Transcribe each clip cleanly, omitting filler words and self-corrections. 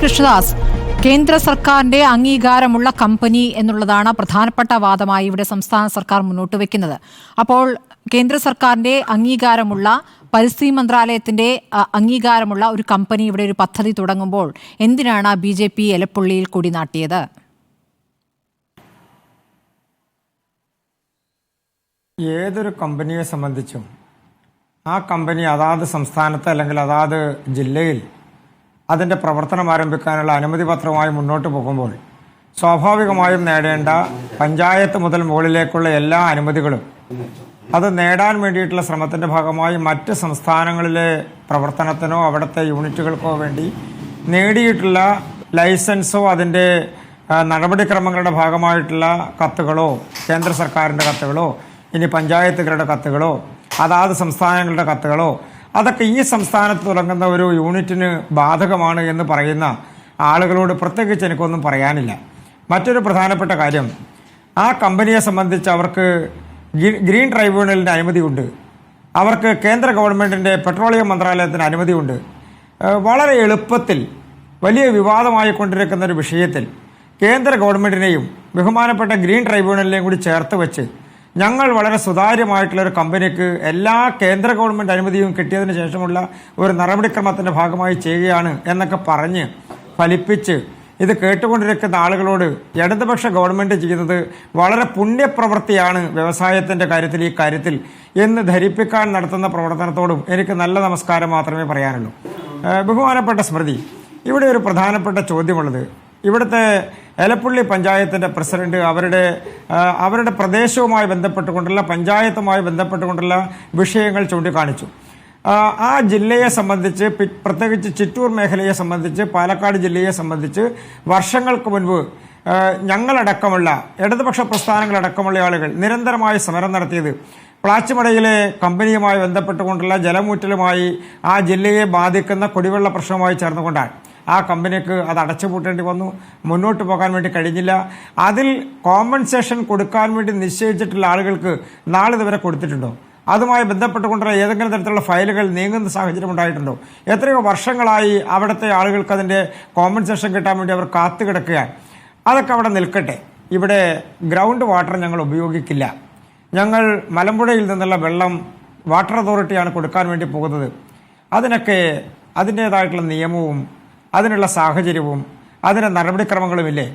കൃഷ്ണദാസ്, കേന്ദ്ര സർക്കാരിന്റെ അംഗീകാരമുള്ള കമ്പനി എന്നുള്ളതാണ് പ്രധാനപ്പെട്ട വാദമായി ഇവിടെ സംസ്ഥാന സർക്കാർ മുന്നോട്ട് വെക്കുന്നത്. അപ്പോൾ കേന്ദ്ര സർക്കാരിന്റെ അംഗീകാരമുള്ള, പരിസ്ഥിതി മന്ത്രാലയത്തിന്റെ അംഗീകാരമുള്ള ഒരു കമ്പനി ഇവിടെ ഒരു പദ്ധതി തുടങ്ങുമ്പോൾ എന്തിനാണ് BJP എലപ്പുള്ളിയിൽ കൊടിനാട്ടിയത്? ഏതൊരു കമ്പനിയെ സംബന്ധിച്ചും ആ കമ്പനി അതാത് സംസ്ഥാനത്ത് അല്ലെങ്കിൽ അതാത് ജില്ലയിൽ അതിൻ്റെ പ്രവർത്തനം ആരംഭിക്കാനുള്ള അനുമതി പത്രവുമായി മുന്നോട്ട് പോകുമ്പോൾ സ്വാഭാവികമായും നേടേണ്ട പഞ്ചായത്ത് മുതൽ മുകളിലേക്കുള്ള എല്ലാ അനുമതികളും അത് നേടാൻ വേണ്ടിയിട്ടുള്ള ശ്രമത്തിൻ്റെ ഭാഗമായി മറ്റ് സംസ്ഥാനങ്ങളിലെ പ്രവർത്തനത്തിനോ അവിടുത്തെ യൂണിറ്റുകൾക്കോ വേണ്ടി നേടിയിട്ടുള്ള ലൈസൻസോ അതിൻ്റെ നടപടിക്രമങ്ങളുടെ ഭാഗമായിട്ടുള്ള കത്തുകളോ, കേന്ദ്ര സർക്കാരിൻ്റെ കത്തുകളോ, ഇനി പഞ്ചായത്തുകളുടെ കത്തുകളോ, അതാത് സംസ്ഥാനങ്ങളുടെ കത്തുകളോ, അതൊക്കെ ഈ സംസ്ഥാനത്ത് തുടങ്ങുന്ന ഒരു യൂണിറ്റിന് ബാധകമാണ് എന്ന് പറയുന്ന ആളുകളോട് പ്രത്യേകിച്ച് എനിക്കൊന്നും പറയാനില്ല. മറ്റൊരു പ്രധാനപ്പെട്ട കാര്യം, ആ കമ്പനിയെ സംബന്ധിച്ച് അവർക്ക് ഗ്രീൻ ട്രൈബ്യൂണലിൻ്റെ അനുമതിയുണ്ട്, അവർക്ക് കേന്ദ്ര ഗവൺമെൻറ്റിൻ്റെ പെട്രോളിയം മന്ത്രാലയത്തിന് അനുമതിയുണ്ട്. വളരെ എളുപ്പത്തിൽ വലിയ വിവാദമായി കൊണ്ടിരിക്കുന്ന ഒരു വിഷയത്തിൽ കേന്ദ്ര ഗവൺമെൻറ്റിനെയും ബഹുമാനപ്പെട്ട ഗ്രീൻ ട്രൈബ്യൂണലിനെയും കൂടി ചേർത്ത് വെച്ച് ഞങ്ങൾ വളരെ സുതാര്യമായിട്ടുള്ളൊരു കമ്പനിക്ക് എല്ലാ കേന്ദ്ര ഗവൺമെൻറ് അനുമതിയും കിട്ടിയതിന് ശേഷമുള്ള ഒരു നടപടിക്രമത്തിൻ്റെ ഭാഗമായി ചെയ്യുകയാണ് എന്നൊക്കെ പറഞ്ഞ് ഫലിപ്പിച്ച് ഇത് കേട്ടുകൊണ്ടിരിക്കുന്ന ആളുകളോട് ഇടതുപക്ഷ ഗവൺമെൻറ് ചെയ്യുന്നത് വളരെ പുണ്യപ്രവൃത്തിയാണ് വ്യവസായത്തിൻ്റെ കാര്യത്തിൽ, ഈ കാര്യത്തിൽ എന്ന് ധരിപ്പിക്കാൻ നടത്തുന്ന പ്രവർത്തനത്തോടും എനിക്ക് നല്ല നമസ്കാരം മാത്രമേ പറയാനുള്ളൂ. ബഹുമാനപ്പെട്ട സ്മൃതി, ഇവിടെ ഒരു പ്രധാനപ്പെട്ട ചോദ്യമുള്ളത്, ഇവിടുത്തെ എലപ്പുള്ളി പഞ്ചായത്തിൻ്റെ പ്രസിഡന്റ് അവരുടെ പ്രദേശവുമായി ബന്ധപ്പെട്ടുകൊണ്ടുള്ള, പഞ്ചായത്തുമായി ബന്ധപ്പെട്ടുകൊണ്ടുള്ള വിഷയങ്ങൾ ചൂണ്ടിക്കാണിച്ചു. ആ ജില്ലയെ സംബന്ധിച്ച്, പ്രത്യേകിച്ച് ചിറ്റൂർ മേഖലയെ സംബന്ധിച്ച്, പാലക്കാട് ജില്ലയെ സംബന്ധിച്ച് വർഷങ്ങൾക്ക് മുൻപ് ഞങ്ങളടക്കമുള്ള ഇടതുപക്ഷ പ്രസ്ഥാനങ്ങളടക്കമുള്ള ആളുകൾ നിരന്തരമായി സമരം നടത്തിയത് പ്ലാച്ചിമടയിലെ കമ്പനിയുമായി ബന്ധപ്പെട്ടുകൊണ്ടുള്ള ജലമൂറ്റലുമായി ആ ജില്ലയെ ബാധിക്കുന്ന കുടിവെള്ള പ്രശ്നവുമായി ചേർന്നുകൊണ്ടാണ്. ആ കമ്പനിക്ക് അത് അടച്ചുപൂട്ടേണ്ടി വന്നു, മുന്നോട്ട് പോകാൻ വേണ്ടി കഴിഞ്ഞില്ല. അതിൽ കോമ്പൻസേഷൻ കൊടുക്കാൻ വേണ്ടി നിശ്ചയിച്ചിട്ടുള്ള ആളുകൾക്ക് നാളിതുവരെ കൊടുത്തിട്ടുണ്ടോ? അതുമായി ബന്ധപ്പെട്ടുകൊണ്ടുള്ള ഏതെങ്കിലും തരത്തിലുള്ള ഫയലുകൾ നീങ്ങുന്ന സാഹചര്യം ഉണ്ടായിട്ടുണ്ടോ? എത്രയോ വർഷങ്ങളായി അവിടുത്തെ ആളുകൾക്ക് അതിൻ്റെ കോമ്പൻസേഷൻ കിട്ടാൻ വേണ്ടി അവർ കാത്തുകിടക്കുകയാണ്. അതൊക്കെ അവിടെ നിൽക്കട്ടെ. ഇവിടെ ഗ്രൗണ്ട് വാട്ടർ ഞങ്ങൾ ഉപയോഗിക്കില്ല. ഞങ്ങൾ മലമ്പുഴയിൽ നിന്നുള്ള വെള്ളം വാട്ടർ അതോറിറ്റിയാണ് കൊടുക്കാൻ വേണ്ടി പോകുന്നത്. അതിനൊക്കെ അതിൻ്റേതായിട്ടുള്ള നിയമവും അതിനുള്ള സാഹചര്യവും അതിൻ്റെ നടപടിക്രമങ്ങളുമില്ലേ?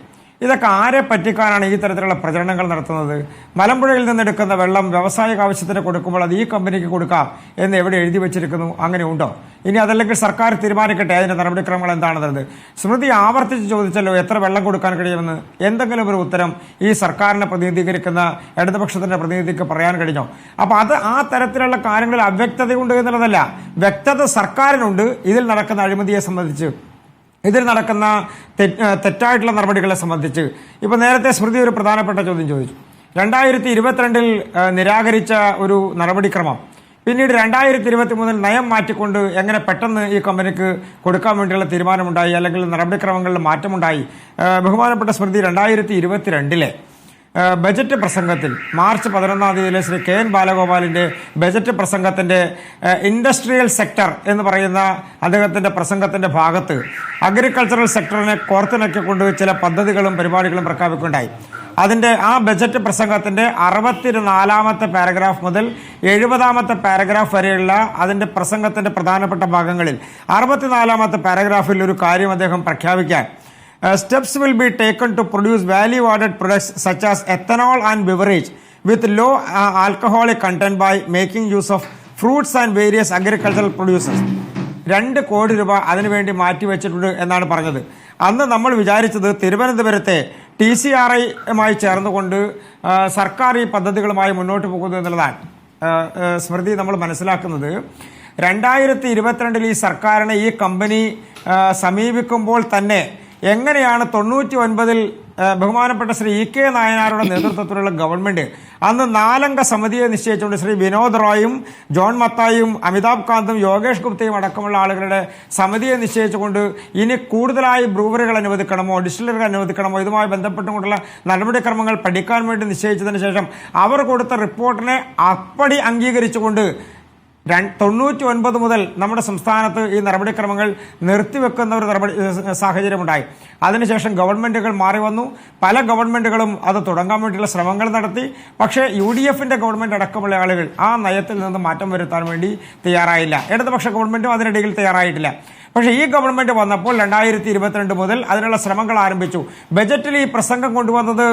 ഇതൊക്കെ ആരെ പറ്റിക്കാനാണ് ഈ തരത്തിലുള്ള പ്രചരണങ്ങൾ നടത്തുന്നത്? മലമ്പുഴയിൽ നിന്നെടുക്കുന്ന വെള്ളം വ്യാവസായിക ആവശ്യത്തിന് കൊടുക്കുമ്പോൾ അത് ഈ കമ്പനിക്ക് കൊടുക്കാം എന്ന് എവിടെ എഴുതി വെച്ചിരിക്കുന്നു? അങ്ങനെ ഉണ്ടോ? ഇനി അതല്ലെങ്കിൽ സർക്കാർ തീരുമാനിക്കട്ടെ അതിൻ്റെ നടപടിക്രമങ്ങൾ എന്താണെന്നത്. സ്മൃതി ആവർത്തിച്ച് ചോദിച്ചല്ലോ എത്ര വെള്ളം കൊടുക്കാൻ കഴിയുമെന്ന്. എന്തെങ്കിലും ഒരു ഉത്തരം ഈ സർക്കാരിനെ പ്രതിനിധീകരിക്കുന്ന ഇടതുപക്ഷത്തിൻ്റെ പ്രതിനിധിക്ക് പറയാൻ കഴിഞ്ഞോ? അപ്പോൾ അത് ആ തരത്തിലുള്ള കാര്യങ്ങളിൽ അവ്യക്തതയുണ്ട് എന്നുള്ളതല്ല, വ്യക്തത സർക്കാരിനുണ്ട് ഇതിൽ നടക്കുന്ന അഴിമതിയെ സംബന്ധിച്ച്, ഇതിൽ നടക്കുന്ന തെറ്റായിട്ടുള്ള നടപടികളെ സംബന്ധിച്ച്. ഇപ്പോൾ നേരത്തെ സ്മൃതി ഒരു പ്രധാനപ്പെട്ട ചോദ്യം ചോദിച്ചു. 2022 നിരാകരിച്ച ഒരു നടപടിക്രമം പിന്നീട് 2023 നയം മാറ്റിക്കൊണ്ട് എങ്ങനെ പെട്ടെന്ന് ഈ കമ്പനിക്ക് കൊടുക്കാൻ വേണ്ടിയുള്ള തീരുമാനമുണ്ടായി, അല്ലെങ്കിൽ നടപടിക്രമങ്ങളിൽ മാറ്റമുണ്ടായി? ബഹുമാനപ്പെട്ട സ്മൃതി, 2022 ബജറ്റ് പ്രസംഗത്തിൽ മാർച്ച് 11 ശ്രീ KN ബാലഗോപാലിൻ്റെ ബജറ്റ് പ്രസംഗത്തിൻ്റെ ഇൻഡസ്ട്രിയൽ സെക്ടർ എന്ന് പറയുന്ന അദ്ദേഹത്തിൻ്റെ പ്രസംഗത്തിൻ്റെ ഭാഗത്ത് അഗ്രികൾച്ചറൽ സെക്ടറിനെ കോർത്തിണക്കിക്കൊണ്ട് ചില പദ്ധതികളും പരിപാടികളും പ്രഖ്യാപിക്കുകയുണ്ടായി. അതിൻ്റെ ആ ബജറ്റ് പ്രസംഗത്തിൻ്റെ 64-ാമത്തെ പാരഗ്രാഫ് മുതൽ 70-ാമത്തെ പാരഗ്രാഫ് വരെയുള്ള അതിൻ്റെ പ്രസംഗത്തിൻ്റെ പ്രധാനപ്പെട്ട ഭാഗങ്ങളിൽ 64-ാമത്തെ പാരഗ്രാഫിൽ ഒരു കാര്യം അദ്ദേഹം പ്രഖ്യാപിക്കാൻ, steps will be taken to produce value-added products such as ethanol and beverage with low alcoholic content by making use of fruits and various agricultural produces. 2 കോടി രൂപ അതിനുവേണ്ടി മാറ്റിവെച്ചിട്ടുണ്ട് എന്നാണ് പറഞ്ഞത്. അന്ന് നമ്മൾ വിചാരിച്ചത് തിരുവനന്തപുരത്തെ TCRI-യുമായി ചേർന്നുകൊണ്ട് സർക്കാർ ഈ പദ്ധതികളുമായി മുന്നോട്ട് പോകുന്നു എന്നുള്ളതാണ്. സ്മൃതി, നമ്മൾ മനസ്സിലാക്കുന്നത് 2022 ഈ സർക്കാരിനെ ഈ കമ്പനി സമീപിക്കുമ്പോൾ തന്നെ എങ്ങനെയാണ് 99 ബഹുമാനപ്പെട്ട ശ്രീ EK നായനാരുടെ നേതൃത്വത്തിലുള്ള ഗവൺമെന്റ് അന്ന് 4-അംഗ സമിതിയെ നിശ്ചയിച്ചുകൊണ്ട് ശ്രീ വിനോദ് റോയും ജോൺ മത്തായും അമിതാഭ് കാന്തും യോഗേഷ് ഗുപ്തയും അടക്കമുള്ള ആളുകളുടെ സമിതിയെ നിശ്ചയിച്ചുകൊണ്ട് ഇനി കൂടുതലായി ബ്രൂവറികൾ അനുവദിക്കണമോ, ഡിസ്റ്റിലറികൾ അനുവദിക്കണമോ, ഇതുമായി ബന്ധപ്പെട്ടുകൊണ്ടുള്ള നടപടിക്രമങ്ങൾ പഠിക്കാൻ വേണ്ടി നിശ്ചയിച്ചതിന് ശേഷം അവർ കൊടുത്ത റിപ്പോർട്ടിനെ അപ്പടി അംഗീകരിച്ചുകൊണ്ട് 99 മുതൽ നമ്മുടെ സംസ്ഥാനത്ത് ഈ നടപടിക്രമങ്ങൾ നിർത്തിവെക്കുന്ന ഒരു സാഹചര്യമുണ്ടായി. അതിനുശേഷം ഗവൺമെന്റുകൾ മാറി വന്നു. പല ഗവൺമെന്റുകളും അത് തുടങ്ങാൻ വേണ്ടിയുള്ള ശ്രമങ്ങൾ നടത്തി. പക്ഷേ UDFന്റെ ഗവൺമെന്റ് അടക്കമുള്ള ആളുകൾ ആ നയത്തിൽ നിന്ന് മാറ്റം വരുത്താൻ വേണ്ടി തയ്യാറായില്ല. ഇടതുപക്ഷ ഗവൺമെന്റും അതിനിടയിൽ തയ്യാറായിട്ടില്ല. പക്ഷേ ഈ ഗവൺമെന്റ് വന്നപ്പോൾ 2022 മുതൽ അതിനുള്ള ശ്രമങ്ങൾ ആരംഭിച്ചു. ബജറ്റിൽ ഈ പ്രസംഗം കൊണ്ടുവന്നത്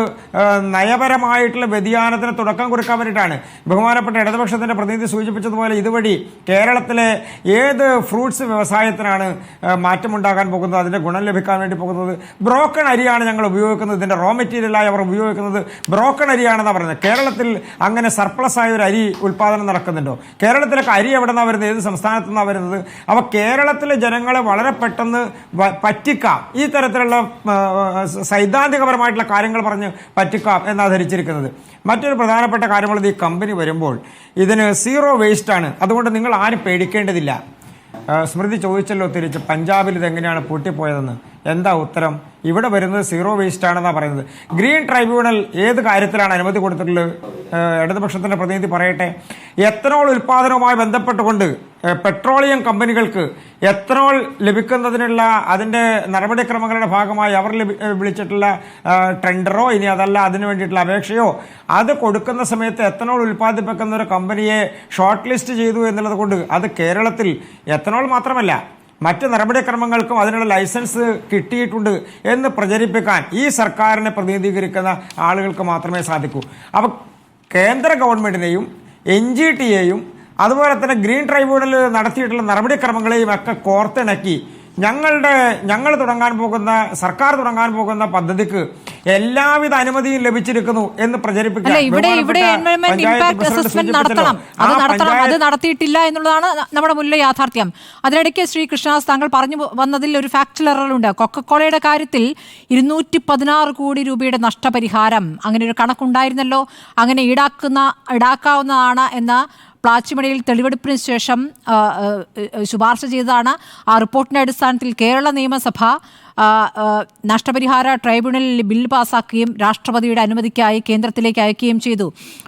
നയപരമായിട്ടുള്ള വ്യതിയാനത്തിന് തുടക്കം കുറിക്കാൻ വേണ്ടിയിട്ടാണ്. ബഹുമാനപ്പെട്ട ഇടതുപക്ഷത്തിന്റെ പ്രതിനിധി സൂചിപ്പിച്ചതുപോലെ ഇതുവഴി കേരളത്തിലെ ഏത് ഫ്രൂട്ട്സ് വ്യവസായത്തിനാണ് മാറ്റമുണ്ടാകാൻ പോകുന്നത്, അതിന്റെ ഗുണം ലഭിക്കാൻ വേണ്ടി പോകുന്നത്? ബ്രോക്കൺ അരിയാണ് ഞങ്ങൾ ഉപയോഗിക്കുന്നത്, ഇതിന്റെ റോ മെറ്റീരിയലായി അവർ ഉപയോഗിക്കുന്നത് ബ്രോക്കൺ അരിയാണെന്നാണ് പറയുന്നത്. കേരളത്തിൽ അങ്ങനെ സർപ്ലസ് ആയ ഒരു അരി ഉൽപ്പാദനം നടക്കുന്നുണ്ടോ? കേരളത്തിലൊക്കെ അരി എവിടെ നിന്നാണ് വരുന്നത്? ഏത് സംസ്ഥാനത്തു നിന്നാണ് വരുന്നത്? അപ്പോൾ കേരളത്തിലെ ജനങ്ങളെ വളരെ പെട്ടെന്ന് പറ്റിക്കാം, ഈ തരത്തിലുള്ള സൈദ്ധാന്തികപരമായിട്ടുള്ള കാര്യങ്ങൾ പറഞ്ഞ് പറ്റിക്കാം എന്നാണ് ധരിച്ചിരിക്കുന്നത്. മറ്റൊരു പ്രധാനപ്പെട്ട കാര്യമുള്ളത്, ഈ കമ്പനി വരുമ്പോൾ ഇതിന് സീറോ വേസ്റ്റ് ആണ്. അതുകൊണ്ട് നിങ്ങൾ ആരും പേടിക്കേണ്ടതില്ല. സ്മൃതി ചോദിച്ചല്ലോ തിരിച്ച്, പഞ്ചാബിൽ ഇതെങ്ങനെയാണ് പൂട്ടിപ്പോയതെന്ന്. എന്താ ഉത്തരം? ഇവിടെ വരുന്നത് സീറോ വേസ്റ്റ് ആണെന്നാണ് പറയുന്നത്. ഗ്രീൻ ട്രൈബ്യൂണൽ ഏത് കാര്യത്തിലാണ് അനുമതി കൊടുത്തിട്ടുള്ളത്? ഇടതുപക്ഷത്തിന്റെ പ്രതിനിധി പറയട്ടെ. എത്തനോൾ ഉൽപാദനവുമായി ബന്ധപ്പെട്ടുകൊണ്ട് പെട്രോളിയം കമ്പനികൾക്ക് എത്തനോൾ ലഭിക്കുന്നതിനുള്ള അതിന്റെ നടപടിക്രമങ്ങളുടെ ഭാഗമായി അവർ വിളിച്ചിട്ടുള്ള ടെൻഡറോ ഇനി അതല്ല അതിനു വേണ്ടിയിട്ടുള്ള അപേക്ഷയോ അത് കൊടുക്കുന്ന സമയത്ത് എത്തനോൾ ഉൽപ്പാദിപ്പിക്കുന്ന ഒരു കമ്പനിയെ ഷോർട്ട് ലിസ്റ്റ് ചെയ്തു എന്നുള്ളത് കൊണ്ട് അത് കേരളത്തിൽ എത്തനോൾ മാത്രമല്ല മറ്റ് നടപടിക്രമങ്ങൾക്കും അതിനുള്ള ലൈസൻസ് കിട്ടിയിട്ടുണ്ട് എന്ന് പ്രചരിപ്പിക്കാൻ ഈ സർക്കാരിനെ പ്രതിനിധീകരിക്കുന്ന ആളുകൾക്ക് മാത്രമേ സാധിക്കൂ. അപ്പോൾ കേന്ദ്ര ഗവൺമെന്റിനെയും NGTയെയും അതുപോലെ തന്നെ ഗ്രീൻ ട്രൈബ്യൂണൽ നടത്തിയിട്ടുള്ള നടപടിക്രമങ്ങളെയും ഒക്കെ കോർത്തിണക്കി ഞങ്ങൾ തുടങ്ങാൻ പോകുന്ന സർക്കാർ തുടങ്ങാൻ പോകുന്ന പദ്ധതിക്ക് എല്ലാവിധ അനുമതിയും ലഭിച്ചിരിക്കുന്നു എന്ന് പ്രചരിപ്പിക്കാൻ അത് നടത്തിയിട്ടില്ല എന്നുള്ളതാണ് നമ്മുടെ മുന്നിലെ യാഥാർത്ഥ്യം. അതിനിടയ്ക്ക് ശ്രീ കൃഷ്ണദാസ്, താങ്കൾ പറഞ്ഞു വന്നതിൽ ഒരു ഫാക്ട് എററുണ്ട്. കൊക്കക്കോളയുടെ കാര്യത്തിൽ 216 കോടി രൂപയുടെ നഷ്ടപരിഹാരം അങ്ങനെ ഒരു കണക്കുണ്ടായിരുന്നല്ലോ. അങ്ങനെ ഈടാക്കാവുന്നതാണ് എന്ന പ്ലാച്ചിമടയിൽ തെളിവെടുപ്പിന് ശേഷം ശുപാർശ ചെയ്തതാണ്. ആ റിപ്പോർട്ടിന്റെ അടിസ്ഥാനത്തിൽ കേരള നിയമസഭ നഷ്ടപരിഹാര ട്രൈബ്യൂണലിൽ ബില്ല് പാസാക്കുകയും രാഷ്ട്രപതിയുടെ അനുമതിക്കായി കേന്ദ്രത്തിലേക്ക് അയക്കുകയും ചെയ്തു.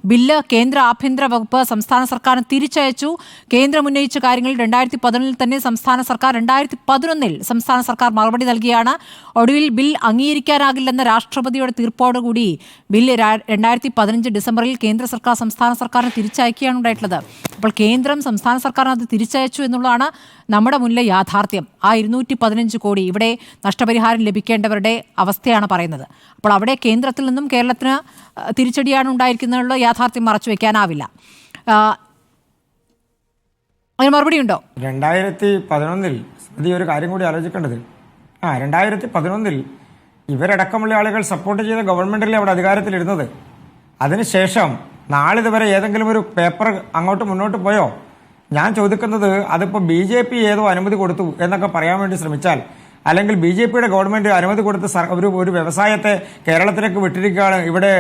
ബില്ല് കേന്ദ്ര ആഭ്യന്തര വകുപ്പ് സംസ്ഥാന സർക്കാരിന് തിരിച്ചയച്ചു. കേന്ദ്രം ഉന്നയിച്ച കാര്യങ്ങളിൽ 2011 തന്നെ സംസ്ഥാന സർക്കാർ 2011 സംസ്ഥാന സർക്കാർ മറുപടി നൽകിയാണ്. ഒടുവിൽ ബിൽ അംഗീകരിക്കാനാകില്ലെന്ന രാഷ്ട്രപതിയുടെ തീർപ്പോടുകൂടി ബില്ല് 2015 ഡിസംബറിൽ കേന്ദ്ര സർക്കാർ സംസ്ഥാന സർക്കാരിന് തിരിച്ചയക്കുകയാണ് ഉണ്ടായിട്ടുള്ളത്. അപ്പോൾ കേന്ദ്രം സംസ്ഥാന സർക്കാരിന് അത് തിരിച്ചയച്ചു എന്നുള്ളതാണ് നമ്മുടെ മുന്നിലെ യാഥാർത്ഥ്യം. ആ 215 കോടി ഇവിടെ നഷ്ടപരിഹാരം ലഭിക്കേണ്ടവരുടെ അവസ്ഥയാണ് പറയുന്നത്. അപ്പോൾ അവിടെ കേന്ദ്രത്തിൽ നിന്നും കേരളത്തിന് തിരിച്ചടിയാണ് ഉണ്ടായിരിക്കുന്നതിനുള്ള യാഥാർത്ഥ്യം മറച്ചു വെക്കാനാവില്ല. അതിന് മറുപടി ഉണ്ടോ? 2011 സ്മൃതി ഒരു കാര്യം കൂടി ആലോചിക്കേണ്ടത്, 2011 ഇവരടക്കമുള്ള ആളുകൾ സപ്പോർട്ട് ചെയ്ത ഗവൺമെന്റിലെ അവിടെ അധികാരത്തിലിരുന്നത്. അതിനുശേഷം നാളിതുവരെ ഏതെങ്കിലും ഒരു പേപ്പർ അങ്ങോട്ട് മുന്നോട്ട് പോയോ? ഞാൻ ചോദിക്കുന്നത്, അതിപ്പോൾ BJP ഏതോ അനുമതി കൊടുത്തു എന്നൊക്കെ പറയാൻ വേണ്ടി ശ്രമിച്ചാൽ, അല്ലെങ്കിൽ BJPയുടെ ഗവൺമെന്റ് അനുമതി കൊടുത്ത് ഒരു വ്യവസായത്തെ കേരളത്തിലേക്ക് വിട്ടിരിക്കുകയാണ് ഇവിടെ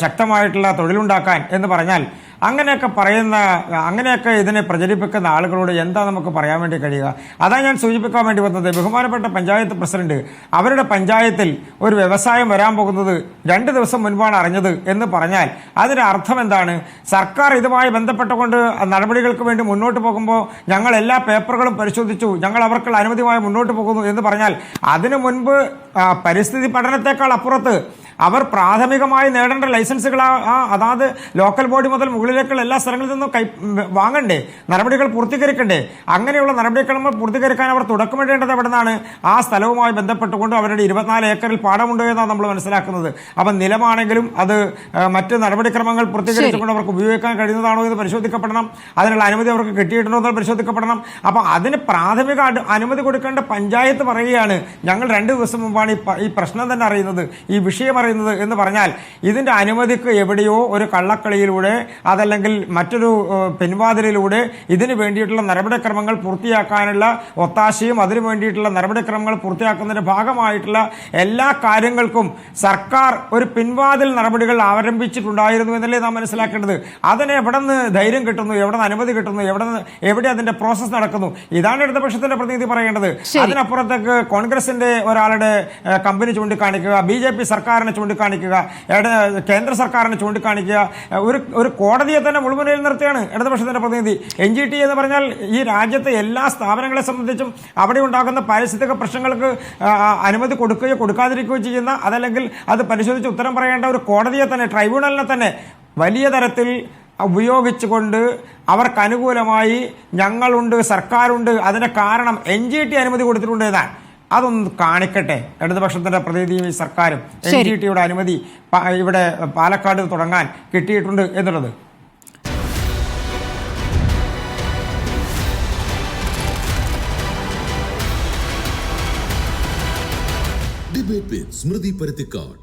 ശക്തമായിട്ടുള്ള തൊഴിലുണ്ടാക്കാൻ എന്ന് പറഞ്ഞാൽ, അങ്ങനെയൊക്കെ ഇതിനെ പ്രചരിപ്പിക്കുന്ന ആളുകളോട് എന്താ നമുക്ക് പറയാൻ വേണ്ടി കഴിയുക? അതാണ് ഞാൻ സൂചിപ്പിക്കാൻ വേണ്ടി വന്നത്. ബഹുമാനപ്പെട്ട പഞ്ചായത്ത് പ്രസിഡന്റ് അവരുടെ പഞ്ചായത്തിൽ ഒരു വ്യവസായം വരാൻ പോകുന്നത് 2 ദിവസം മുൻപാണ് അറിഞ്ഞത് എന്ന് പറഞ്ഞാൽ അതിന്റെ അർത്ഥം എന്താണ്? സർക്കാർ ഇതുമായി ബന്ധപ്പെട്ടുകൊണ്ട് നടപടികൾക്ക് വേണ്ടി മുന്നോട്ട് പോകുമ്പോൾ ഞങ്ങൾ എല്ലാ പേപ്പറുകളും പരിശോധിച്ചു, ഞങ്ങൾ അവർക്കുള്ള അനുമതിയുമായി മുന്നോട്ട് പോകുന്നു എന്ന് പറഞ്ഞാൽ അതിനു മുൻപ് പരിസ്ഥിതി പഠനത്തെക്കാൾ അപ്പുറത്ത് അവർ പ്രാഥമികമായി നേടേണ്ട ലൈസൻസുകൾ അതാത് ലോക്കൽ ബോഡി മുതൽ മുകളിലേക്കുള്ള എല്ലാ സ്ഥലങ്ങളിൽ നിന്നും വാങ്ങണ്ടേ, നടപടികൾ പൂർത്തീകരിക്കണ്ടേ? അങ്ങനെയുള്ള നടപടിക്രമങ്ങൾ പൂർത്തീകരിക്കാൻ അവർ തുടക്കമിടേണ്ടത് എവിടെ നിന്നാണ്? ആ സ്ഥലവുമായി ബന്ധപ്പെട്ടുകൊണ്ട് അവരുടെ 24 ഏക്കറിൽ പാടമുണ്ട് എന്നാണ് നമ്മൾ മനസ്സിലാക്കുന്നത്. അപ്പം നിലമാണെങ്കിലും അത് മറ്റ് നടപടിക്രമങ്ങൾ പൂർത്തീകരിച്ചുകൊണ്ട് അവർക്ക് ഉപയോഗിക്കാൻ കഴിയുന്നതാണോ എന്ന് പരിശോധിക്കപ്പെടണം. അതിനുള്ള അനുമതി അവർക്ക് കിട്ടിയിട്ടുണ്ടോ എന്ന് പരിശോധിക്കപ്പെടണം. അപ്പം അതിന് പ്രാഥമിക അനുമതി കൊടുക്കേണ്ട പഞ്ചായത്ത് പറയുകയാണ് ഞങ്ങൾ 2 ദിവസം മുമ്പാണ് ഈ പ്രശ്നം തന്നെ അറിയുന്നത്, ഈ വിഷയം അറിയുന്നത് എന്ന് പറഞ്ഞാൽ ഇതിന്റെ അനുമതിക്ക് എവിടെയോ ഒരു കള്ളക്കളിയിലൂടെ അതല്ലെങ്കിൽ മറ്റൊരു പിൻവാതിലിലൂടെ ഇതിനു വേണ്ടിയിട്ടുള്ള നടപടിക്രമങ്ങൾ പൂർത്തിയാക്കാനുള്ള ഒത്താശയും അതിനു വേണ്ടിയിട്ടുള്ള നടപടിക്രമങ്ങൾ പൂർത്തിയാക്കുന്നതിന്റെ ഭാഗമായിട്ടുള്ള എല്ലാ കാര്യങ്ങൾക്കും സർക്കാർ ഒരു പിൻവാതിൽ നടപടികൾ ആരംഭിച്ചിട്ടുണ്ടായിരുന്നു എന്നല്ലേ നാം മനസ്സിലാക്കേണ്ടത്. അതിന് എവിടെ നിന്ന് ധൈര്യം കിട്ടുന്നു, എവിടെ നിന്ന് അനുമതി കിട്ടുന്നു, എവിടെ അതിന്റെ പ്രോസസ് നടക്കുന്നു? ഇതാണ് ഇടതുപക്ഷത്തിന്റെ പ്രതിനിധി പറയേണ്ടത്. അതിനപ്പുറത്തേക്ക് കോൺഗ്രസിന്റെ ഒരാളുടെ കമ്പനി ചൂണ്ടിക്കാണിക്കുക, BJP സർക്കാരിനെ ചൂണ്ടിക്കാണിക്കുക, കേന്ദ്ര സർക്കാരിനെ ചൂണ്ടിക്കാണിക്കുക, ഒരു കോടതിയെ തന്നെ മുൾമുനയിൽ നിർത്തിയാണ് ഇടതുപക്ഷത്തിന്റെ പ്രതിനിധി. NGT എന്ന് പറഞ്ഞാൽ ഈ രാജ്യത്തെ എല്ലാ സ്ഥാപനങ്ങളെ സംബന്ധിച്ചും അവിടെ ഉണ്ടാകുന്ന പാരിസ്ഥിതിക പ്രശ്നങ്ങൾക്ക് അനുമതി കൊടുക്കുകയോ കൊടുക്കാതിരിക്കുകയോ ചെയ്യുന്ന, അതല്ലെങ്കിൽ അത് പരിശോധിച്ച് ഉത്തരം പറയേണ്ട ഒരു കോടതിയെ തന്നെ, ട്രൈബ്യൂണലിനെ തന്നെ വലിയ തരത്തിൽ ഉപയോഗിച്ചുകൊണ്ട് അവർക്ക് അനുകൂലമായി ഞങ്ങളുണ്ട്, സർക്കാരുണ്ട്, അതിന്റെ കാരണം NGT അനുമതി കൊടുത്തിട്ടുണ്ട് എന്നാണ്. അതൊന്ന് കാണിക്കട്ടെ ഇടതുപക്ഷത്തിന്റെ പ്രതിനിധിയും ഈ സർക്കാരും. NGTയുടെ അനുമതി ഇവിടെ പാലക്കാട് തുടങ്ങാൻ കിട്ടിയിട്ടുണ്ട് എന്നുള്ളത്. ഡിബേറ്റ് വിത്ത് സ്മൃതി പരുത്തിക്കാട്.